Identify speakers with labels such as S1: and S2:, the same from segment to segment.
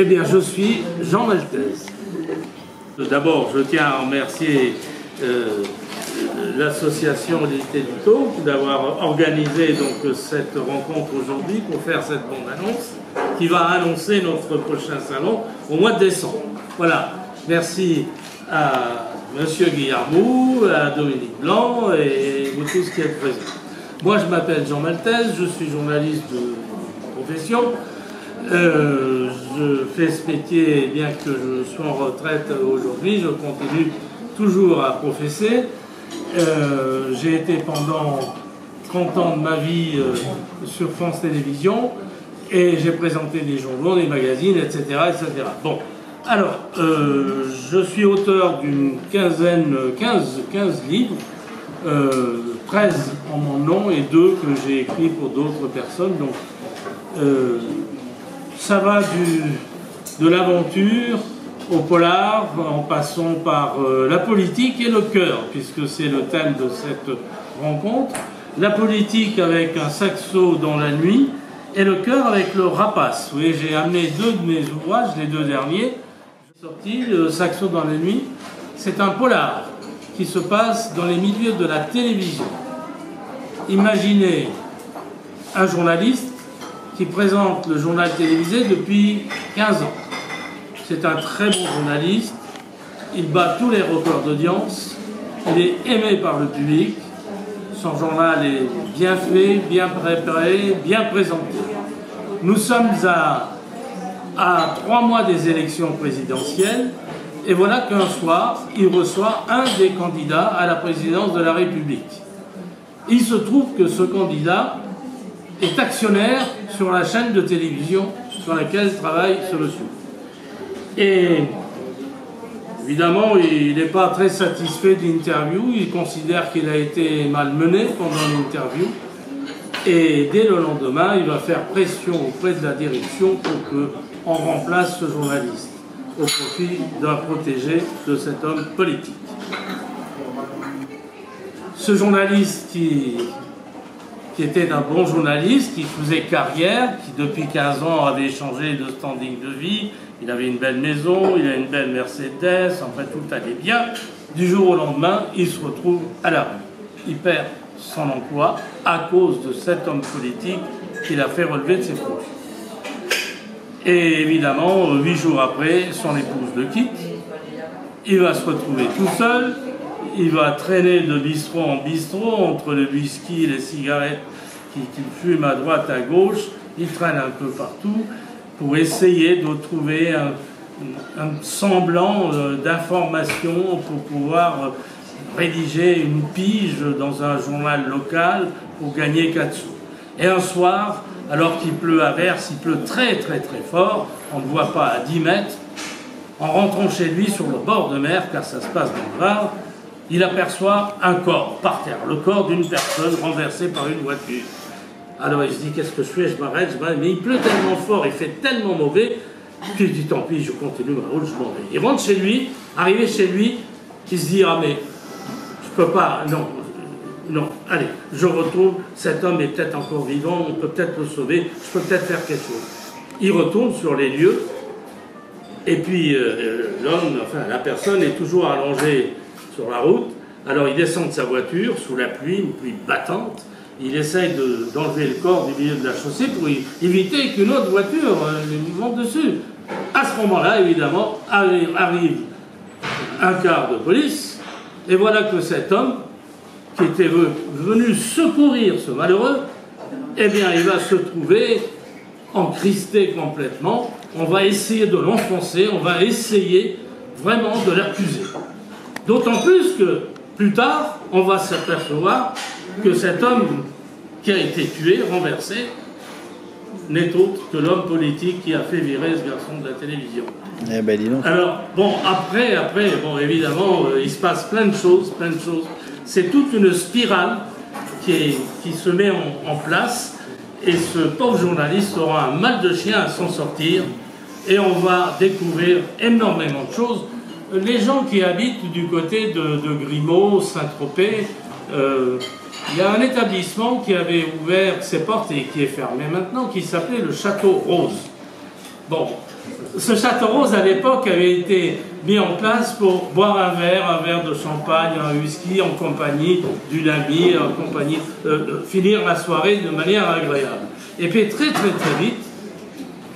S1: Eh bien, je suis Jean Maltese. D'abord, je tiens à remercier l'association L'Unité du Talk d'avoir organisé donc cette rencontre aujourd'hui pour faire cette bande-annonce qui va annoncer notre prochain salon au mois de décembre. Voilà. Merci à M. Guillarmou, à Dominique Blanc et vous tous qui êtes présents. Moi, je m'appelle Jean Maltese, je suis journaliste de profession. Je fais ce métier, bien que je sois en retraite aujourd'hui, je continue toujours à professer. J'ai été pendant 30 ans de ma vie sur France Télévisions et j'ai présenté des journaux, des magazines, etc. etc. Bon, alors, je suis auteur d'une 15 livres, 13 en mon nom et 2 que j'ai écrits pour d'autres personnes. Donc, ça va de l'aventure au polar, en passant par la politique et le cœur, puisque c'est le thème de cette rencontre. La politique avec un saxo dans la nuit et le cœur avec le rapace. Vous voyez, j'ai amené 2 de mes ouvrages, les 2 derniers. J'ai sorti le saxo dans la nuit. C'est un polar qui se passe dans les milieux de la télévision. Imaginez un journaliste qui présente le journal télévisé depuis 15 ans. C'est un très bon journaliste, il bat tous les records d'audience, il est aimé par le public, son journal est bien fait, bien préparé, bien présenté. Nous sommes à 3 mois des élections présidentielles, et voilà qu'un soir, il reçoit un des candidats à la présidence de la République. Il se trouve que ce candidat est actionnaire sur la chaîne de télévision sur laquelle travaille ce monsieur. Et évidemment, il n'est pas très satisfait de l'interview, il considère qu'il a été malmené pendant l'interview. Et dès le lendemain, il va faire pression auprès de la direction pour qu'on remplace ce journaliste au profit d'un protégé de cet homme politique. Ce journaliste qui était un bon journaliste, qui faisait carrière, qui depuis 15 ans avait changé de standing de vie, il avait une belle maison, il a une belle Mercedes, enfin tout allait bien. Du jour au lendemain, il se retrouve à la rue. Il perd son emploi à cause de cet homme politique qui l'a fait relever de ses fonctions. Et évidemment, 8 jours après, son épouse le quitte. Il va se retrouver tout seul. Il va traîner de bistrot en bistrot entre le whisky et les cigarettes qu'il fume à droite, à gauche. Il traîne un peu partout pour essayer de trouver un semblant d'information pour pouvoir rédiger une pige dans un journal local pour gagner 4 sous. Et un soir, alors qu'il pleut à verse, il pleut très très très fort, on ne voit pas à 10 mètres, en rentrant chez lui sur le bord de mer, car ça se passe dans le Var, il aperçoit un corps par terre, le corps d'une personne renversée par une voiture. Alors il se dit, qu'est-ce que je fais? Je m'arrête, mais il pleut tellement fort, il fait tellement mauvais, qu'il dit, tant pis, je continue ma route, je m'en vais. Il rentre chez lui, arrivé chez lui, il se dit, ah mais, je peux pas, non, allez, je retourne, cet homme est peut-être encore vivant, on peut peut-être le sauver, je peux peut-être faire quelque chose. Il retourne sur les lieux, et puis la personne est toujours allongée sur la route. Alors il descend de sa voiture sous la pluie, une pluie battante. Il essaye d'enlever le corps du milieu de la chaussée pour éviter qu'une autre voiture lui monte dessus. À ce moment-là, évidemment, arrive un quart de police, et voilà que cet homme, qui était venu secourir ce malheureux, eh bien, il va se trouver encristé complètement. On va essayer de l'enfoncer, on va essayer vraiment de l'accuser. D'autant plus que, plus tard, on va s'apercevoir que cet homme qui a été tué, renversé, n'est autre que l'homme politique qui a fait virer ce garçon de la télévision.
S2: Eh ben, dis donc.
S1: Alors, bon, après, bon, évidemment, il se passe plein de choses. C'est toute une spirale qui se met en place, et ce pauvre journaliste aura un mal de chien à s'en sortir, et on va découvrir énormément de choses. Les gens qui habitent du côté de Grimaud, Saint-Tropez, il y a un établissement qui avait ouvert ses portes et qui est fermé maintenant, qui s'appelait le Château Rose. Bon, ce château rose, à l'époque, avait été mis en place pour boire un verre de champagne, un whisky, en compagnie d'une amie, en compagnie, finir la soirée de manière agréable. Et puis très vite,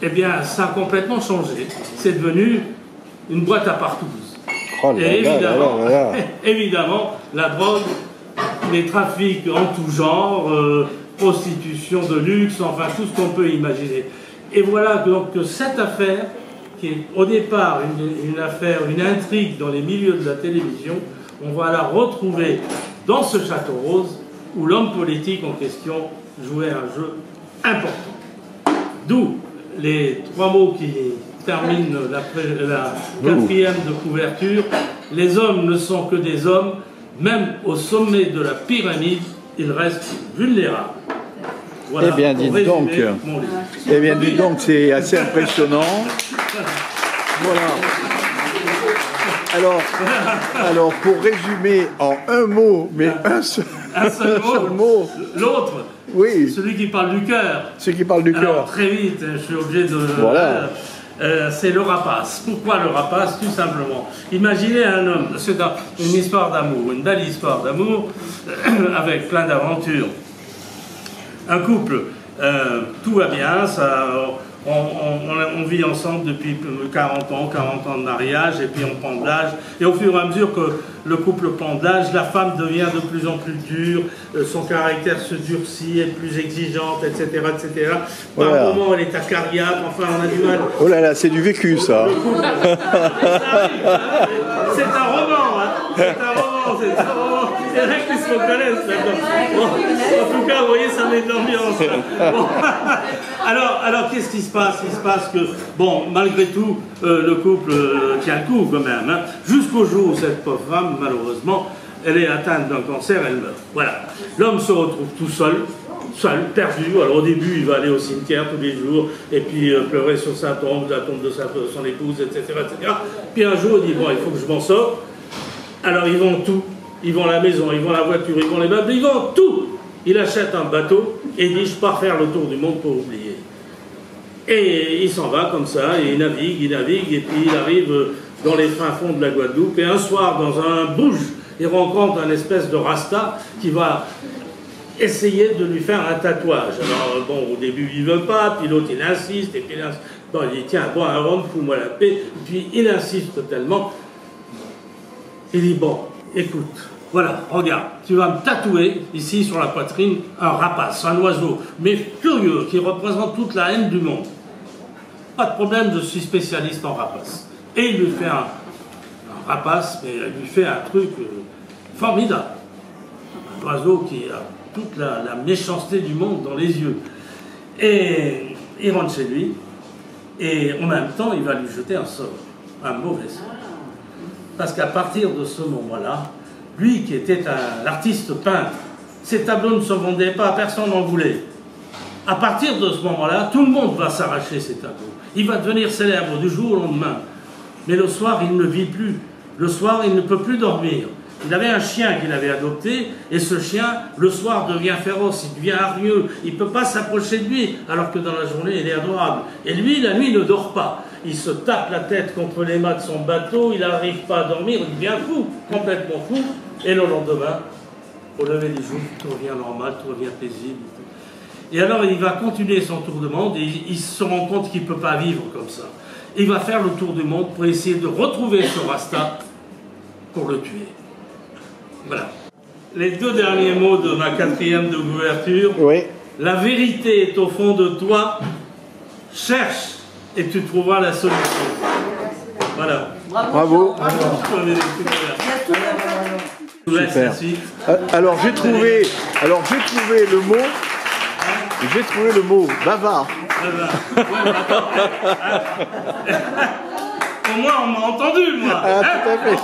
S1: eh bien, ça a complètement changé. C'est devenu une boîte à partouze.
S2: Oh là
S1: Et évidemment,
S2: là.
S1: évidemment, la drogue, les trafics en tout genre, prostitution de luxe, enfin tout ce qu'on peut imaginer. Et voilà donc que cette affaire, qui est au départ une affaire, une intrigue dans les milieux de la télévision, on va la retrouver dans ce château rose où l'homme politique en question jouait un jeu important. D'où les 3 mots qui terminent la 4e de couverture. Les hommes ne sont que des hommes, même au sommet de la pyramide, ils restent vulnérables. Voilà,
S2: eh bien, dites donc, c'est assez impressionnant. Voilà. Alors, pour résumer en un mot, mais un seul mot.
S1: L'autre,
S2: oui.
S1: Celui qui parle du cœur.
S2: Celui qui parle du cœur.
S1: Alors, très vite, je suis obligé de...
S2: Voilà.
S1: C'est le rapace. Pourquoi le rapace? Tout simplement. Imaginez un homme, c'est une histoire d'amour, une belle histoire d'amour, avec plein d'aventures. Un couple, tout va bien, on vit ensemble depuis 40 ans de mariage, et puis on prend de l'âge. Et au fur et à mesure que le couple prend de l'âge, la femme devient de plus en plus dure, son caractère se durcit, est plus exigeante, etc. etc. Par moment, elle est acariâtre, enfin, on a du mal.
S2: Oh là là, c'est du vécu, ça.
S1: C'est un roman, hein. C'est un roman. Il y en a qui se reconnaissent là-dedans. Bon, en tout cas, vous voyez, ça met de l'ambiance. Bon. Alors qu'est-ce qui se passe? Il se passe que, bon, malgré tout, le couple tient le coup quand même, hein, jusqu'au jour où cette pauvre femme, malheureusement, elle est atteinte d'un cancer, elle meurt. Voilà. L'homme se retrouve tout seul, perdu. Alors au début, il va aller au cimetière tous les jours, et puis pleurer sur sa tombe, la tombe de son épouse, etc., etc. Puis un jour, il dit, bon, il faut que je m'en sorte. Alors ils vendent tout. Ils vendent la maison, ils vendent la voiture, ils vendent les meubles, ils vendent tout. Il achète un bateau et il dit, je pars faire le tour du monde pour oublier. Et il s'en va comme ça, et il navigue, et puis il arrive dans les fins fonds de la Guadeloupe, et un soir, dans un bouge, il rencontre un espèce de rasta qui va essayer de lui faire un tatouage. Alors bon, au début il ne veut pas, puis l'autre il insiste, et puis bon, il dit, tiens, bois un rhum, fous-moi la paix, et puis il insiste tellement, il dit, bon, écoute, voilà, regarde, tu vas me tatouer ici sur la poitrine un rapace, un oiseau, mais furieux, qui représente toute la haine du monde. Pas de problème, je suis spécialiste en rapace. Et il lui fait un rapace, mais il lui fait un truc formidable. Un oiseau qui a toute la méchanceté du monde dans les yeux. Et il rentre chez lui, et en même temps, il va lui jeter un sort, un mauvais sort. Parce qu'à partir de ce moment-là, lui qui était un artiste peintre, ses tableaux ne se vendaient pas, personne n'en voulait. À partir de ce moment-là, tout le monde va s'arracher ses tableaux. Il va devenir célèbre du jour au lendemain. Mais le soir, il ne vit plus. Le soir, il ne peut plus dormir. Il avait un chien qu'il avait adopté, et ce chien, le soir, devient féroce, il devient hargneux. Il ne peut pas s'approcher de lui, alors que dans la journée, il est adorable. Et lui, la nuit, ne dort pas. Il se tape la tête contre les mâts de son bateau, il n'arrive pas à dormir, il devient fou, complètement fou. Et le lendemain, au lever du jour, tout revient normal, tout revient paisible. Et alors, il va continuer son tour du monde, et il se rend compte qu'il ne peut pas vivre comme ça. Il va faire le tour du monde pour essayer de retrouver ce Rasta pour le tuer. Voilà. Les 2 derniers mots de ma 4e de couverture.
S2: Oui. La
S1: vérité est au fond de toi. Cherche et tu trouveras la solution. Voilà.
S2: Bravo.
S1: Super.
S2: Alors j'ai trouvé le mot. J'ai trouvé le mot bavard.
S1: Ouais, au moins on m'a entendu, moi.
S2: Ah, tout à fait.